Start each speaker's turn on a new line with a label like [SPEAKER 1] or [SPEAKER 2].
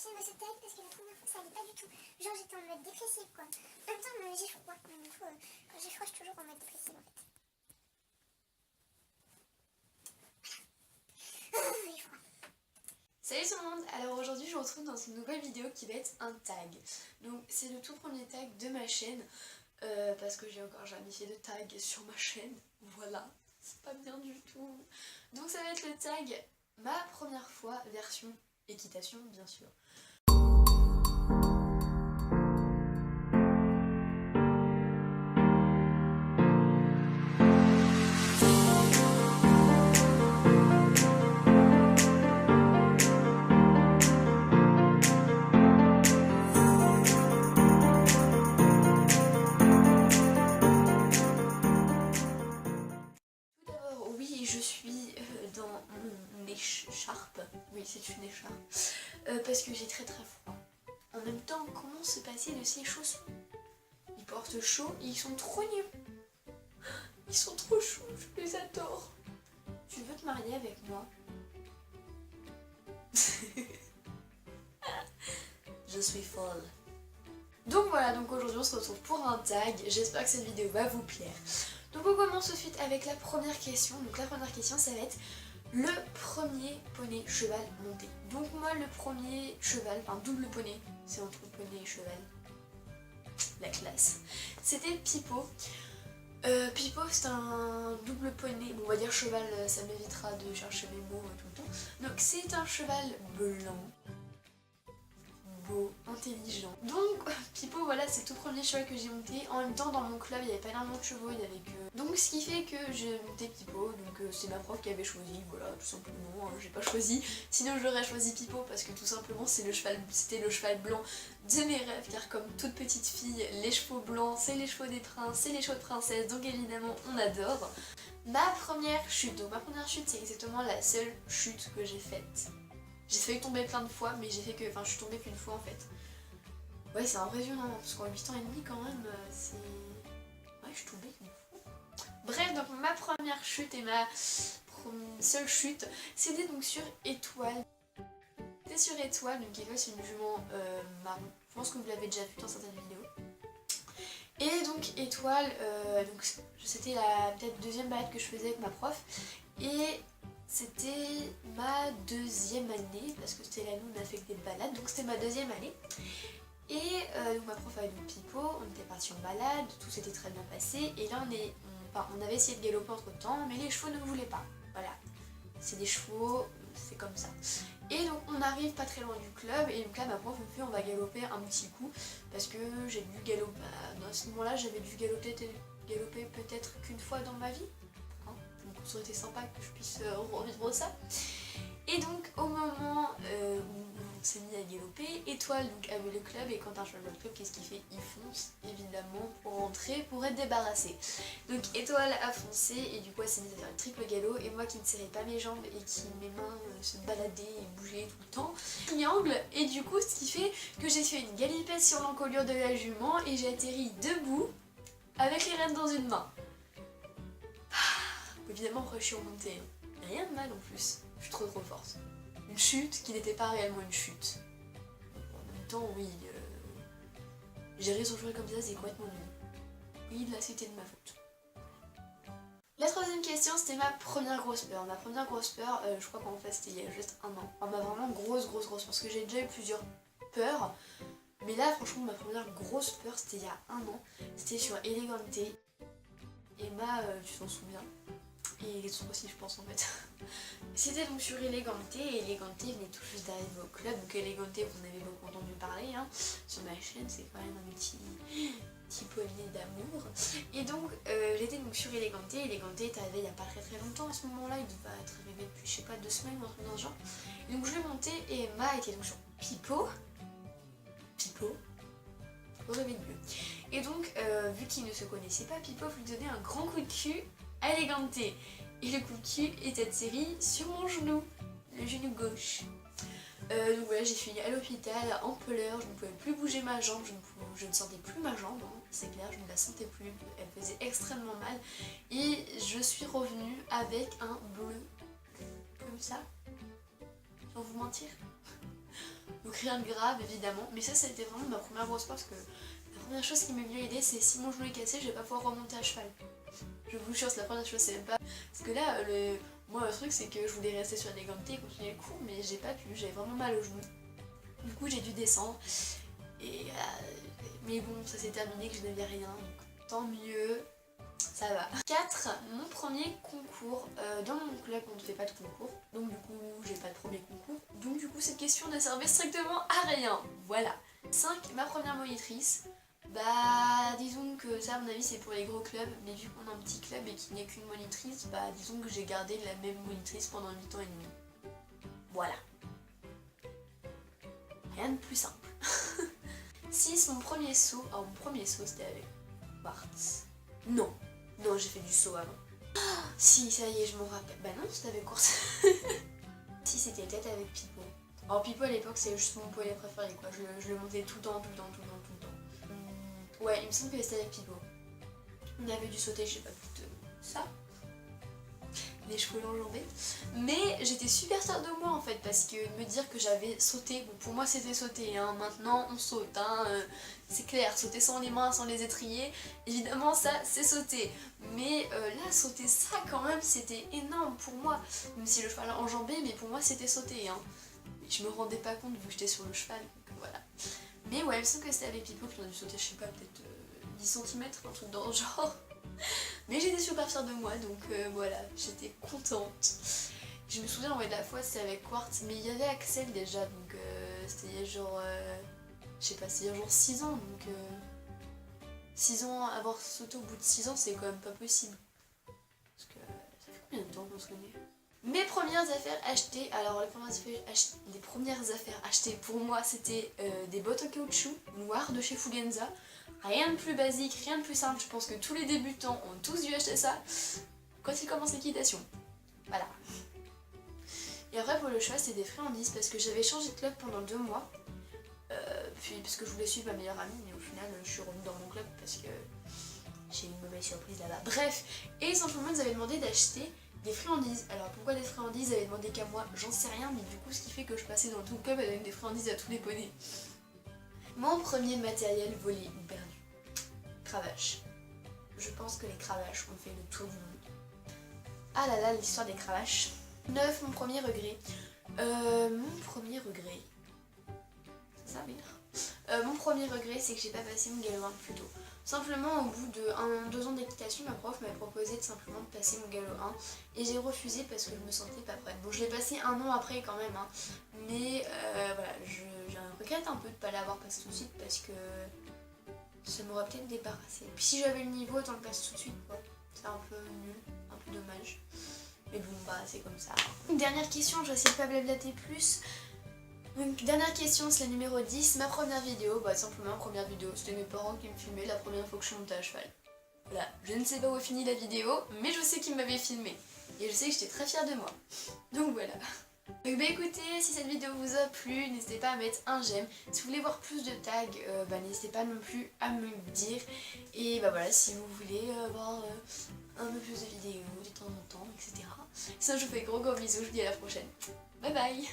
[SPEAKER 1] film ce tag parce que la première fois ça allait pas du tout. Genre j'étais en mode dépressive quoi. En même temps j'ai froid. Donc, du coup, quand j'ai froid je suis toujours en mode dépressive en fait. J'ai froid.
[SPEAKER 2] Salut tout le monde, alors aujourd'hui je vous retrouve dans une nouvelle vidéo qui va être un tag. Donc c'est le tout premier tag de ma chaîne, parce que j'ai encore jamais fait de tag sur ma chaîne, voilà, c'est pas bien du tout. Donc ça va être le tag ma première fois version équitation bien sûr. Je suis dans mon écharpe, oui c'est une écharpe, parce que j'ai très froid. En même temps, comment se passer de ces chaussons? Ils portent chaud et ils sont trop mignons. Ils sont trop choux, je les adore. Tu veux te marier avec moi? Je suis folle. Donc voilà, donc aujourd'hui on se retrouve pour un tag, j'espère que cette vidéo va vous plaire. Donc on commence tout de suite avec la première question. Donc la première question ça va être le premier poney cheval monté. Donc moi le premier cheval, enfin double poney, c'est entre poney et cheval, la classe, c'était Pipo. Pipo c'est un double poney, bon, on va dire cheval, ça m'évitera de chercher mes mots tout le temps. Donc c'est un cheval blanc, beau, intelligent. Donc Pipo voilà c'est le tout premier cheval que j'ai monté. En même temps dans mon club il n'y avait pas énormément de chevaux, il y avait que... Donc ce qui fait que j'ai monté Pipo, donc c'est ma prof qui avait choisi, voilà tout simplement, j'ai pas choisi. Sinon j'aurais choisi Pipo parce que tout simplement c'était le cheval blanc de mes rêves, car comme toute petite fille, les chevaux blancs c'est les chevaux des princes, c'est les chevaux de princesse, donc évidemment on adore. Ma première chute, donc ma première chute c'est exactement la seule chute que j'ai faite. J'ai failli tomber plein de fois, mais j'ai fait que... Enfin, je suis tombée qu'une fois en fait. Ouais, c'est impressionnant, parce qu'en 8 ans et demi quand même, c'est... Ouais, je suis tombée qu'une fois. Bref, donc ma première chute et ma seule chute, c'était donc sur Étoile. C'était sur Étoile, donc Étoile c'est une jument marron. Je pense que vous l'avez déjà vu dans certaines vidéos. Et donc Étoile, c'était la peut-être deuxième balade que je faisais avec ma prof. Et... c'était ma deuxième année, parce que c'était l'année où on a fait que des balades, donc c'était ma deuxième année. Et donc ma prof avait donc Pipo, on était partis en balade, tout s'était très bien passé, et là on avait essayé de galoper entre temps, mais les chevaux ne voulaient pas, voilà. C'est des chevaux, c'est comme ça. Et donc on arrive pas très loin du club, et donc là ma prof me fait on va galoper un petit coup, parce que j'ai dû galoper, à ce moment-là j'avais dû galoper peut-être qu'une fois dans ma vie. Donc ça aurait été sympa que je puisse revivre ça. Et donc au moment où on s'est mis à galoper, Étoile donc avait le club, et quand un cheval va le club, qu'est-ce qu'il fait? Il fonce évidemment pour rentrer, pour être débarrassé. Donc Étoile a foncé et du coup elle s'est mise à faire le triple galop, et moi qui ne serrais pas mes jambes et qui mes mains se baladaient et bougeaient tout le temps, triangle, et du coup ce qui fait que j'ai fait une galipette sur l'encolure de la jument et j'ai atterri debout avec les rênes dans une main. Évidemment après je suis remontée, rien de mal en plus, je suis trop forte. Une chute qui n'était pas réellement une chute. En même temps oui, gérer son cheval comme ça c'est complètement nul. Oui là c'était de ma faute. La troisième question c'était ma première grosse peur. Ma première grosse peur, je crois qu'en fait c'était il y a juste un an. Enfin ma vraiment grosse parce que j'ai déjà eu plusieurs peurs. Mais là franchement ma première grosse peur c'était il y a un an. C'était sur Elegante. Emma, tu t'en souviens? Et les autres aussi je pense en fait. C'était donc sur Elegante, et Elegante venait tout juste d'arriver au club, donc Elegante vous en avez beaucoup entendu parler hein, sur ma chaîne, c'est quand même un petit poney d'amour. Et donc j'étais donc sur Elegante, Elegante est arrivé il n'y a pas très longtemps à ce moment là, il devait être arrivé depuis je sais pas 2 semaines ou un truc dans ce genre. Et donc je l'ai monté et Emma était donc sur Pipo, au réveil de mieux. Et donc vu qu'ils ne se connaissaient pas, Pipo lui donnait un grand coup de cul à Elegante. Et le coup de cul était atterri sur mon genou, le genou gauche. Donc voilà, j'ai fini à l'hôpital en pleurs, je ne pouvais plus bouger ma jambe, je ne sentais plus ma jambe, hein, c'est clair, je ne la sentais plus, elle faisait extrêmement mal. Et je suis revenue avec un bleu, comme ça, sans vous mentir. Donc rien de grave évidemment, mais ça c'était vraiment ma première grosse peur parce que la première chose qui m'est venue à l'idée c'est si mon genou est cassé je vais pas pouvoir remonter à cheval. Je vous jure, c'est la première chose, c'est même pas... Parce que là, moi le truc c'est que je voulais rester sur les gants de thé et continuer le cours, mais j'ai pas pu, j'avais vraiment mal au genou. Du coup j'ai dû descendre, et mais bon, ça s'est terminé que je n'avais rien, donc tant mieux. Ça va. 4. Mon premier concours. Dans mon club, on ne fait pas de concours. Donc du coup, j'ai pas de premier concours. Donc du coup, cette question ne servait strictement à rien. Voilà. 5. Ma première monitrice. Bah, disons que ça, à mon avis, c'est pour les gros clubs. Mais vu qu'on a un petit club et qu'il n'y a qu'une monitrice, bah, disons que j'ai gardé la même monitrice pendant 8 ans et demi. Voilà. Rien de plus simple. 6. Mon premier saut. Alors, mon premier saut, c'était avec Quartz. Non, j'ai fait du saut avant. Oh, si, ça y est, je m'en rappelle. Bah non, c'était avec Quartz. Si, c'était peut-être avec Pipo. Alors Pipo à l'époque, c'est juste mon poêlé préféré, quoi. Je le montais tout le temps. Ouais, il me semble que c'était avec Pipo. On avait dû sauter, je sais pas, plus de ça. Les cheveux enjambés. Mais j'étais super fière de moi en fait, parce que me dire que j'avais sauté, bon pour moi c'était sauter, hein. Maintenant on saute, hein. C'est clair, sauter sans les mains, sans les étriers, évidemment ça c'est sauter. Mais là sauter ça quand même c'était énorme pour moi, même si le cheval a enjambé, mais pour moi c'était sauter, hein. Je me rendais pas compte vu que j'étais sur le cheval, donc voilà. Mais ouais, il me semble que c'était avec Pipo qu'on a dû sauter, je sais pas, peut-être 10 cm, un truc dans le genre. Mais j'étais super fière de moi, donc voilà, j'étais contente. Je me souviens, ouais, de la fois c'était avec Quartz, mais il y avait Axel déjà, donc c'était genre, je sais pas, c'est genre 6 ans, donc 6 ans, avoir sauté au bout de 6 ans, c'est quand même pas possible. Parce que ça fait combien de temps qu'on se connaît? Mes premières affaires achetées, alors les premières affaires achetées pour moi, c'était des bottes en caoutchouc noires de chez Fugenza. Rien de plus basique, rien de plus simple, je pense que tous les débutants ont tous dû acheter ça quand ils commencent l'équitation. Voilà. Et après pour le choix c'est des friandises parce que j'avais changé de club pendant 2 mois. Puis parce que je voulais suivre ma meilleure amie, mais au final je suis revenue dans mon club parce que j'ai une mauvaise surprise là-bas. Bref, et simplement ils avaient demandé d'acheter des friandises. Alors pourquoi des friandises? Ils avaient demandé qu'à moi, j'en sais rien, mais du coup ce qui fait que je passais dans tout le club avec des friandises à tous les poneys. Mon premier matériel volé ou perdu. Cravache. Je pense que les cravaches ont fait le tour du monde. Ah là là, l'histoire des cravaches. 9. Mon premier regret. Mon premier regret. C'est ça, oui. Mon premier regret, c'est que j'ai pas passé mon galop 1 plus tôt. Simplement, au bout de 2 ans d'équitation, ma prof m'a proposé de simplement de passer mon galop 1 et j'ai refusé parce que je me sentais pas prête. Bon, je l'ai passé 1 an après quand même, hein, mais voilà, je regrette un peu de pas l'avoir passé tout de suite parce que ça m'aurait peut-être débarrassé. Puis si j'avais le niveau, autant le passer tout de suite, quoi. C'est un peu nul, un peu dommage. Mais bon, bah c'est comme ça. Dernière question, je vais essayer de pas blablater plus. Donc dernière question, c'est la numéro 10, ma première vidéo, bah simplement première vidéo, c'était mes parents qui me filmaient la première fois que je suis montée à cheval. Voilà, je ne sais pas où est finie la vidéo, mais je sais qu'ils m'avaient filmé. Et je sais que j'étais très fière de moi. Donc voilà. Donc bah écoutez, si cette vidéo vous a plu, n'hésitez pas à mettre un j'aime. Si vous voulez voir plus de tags, bah n'hésitez pas non plus à me le dire. Et bah voilà, si vous voulez voir un peu plus de vidéos de temps en temps, etc. Sinon je vous fais gros bisous, je vous dis à la prochaine. Bye bye.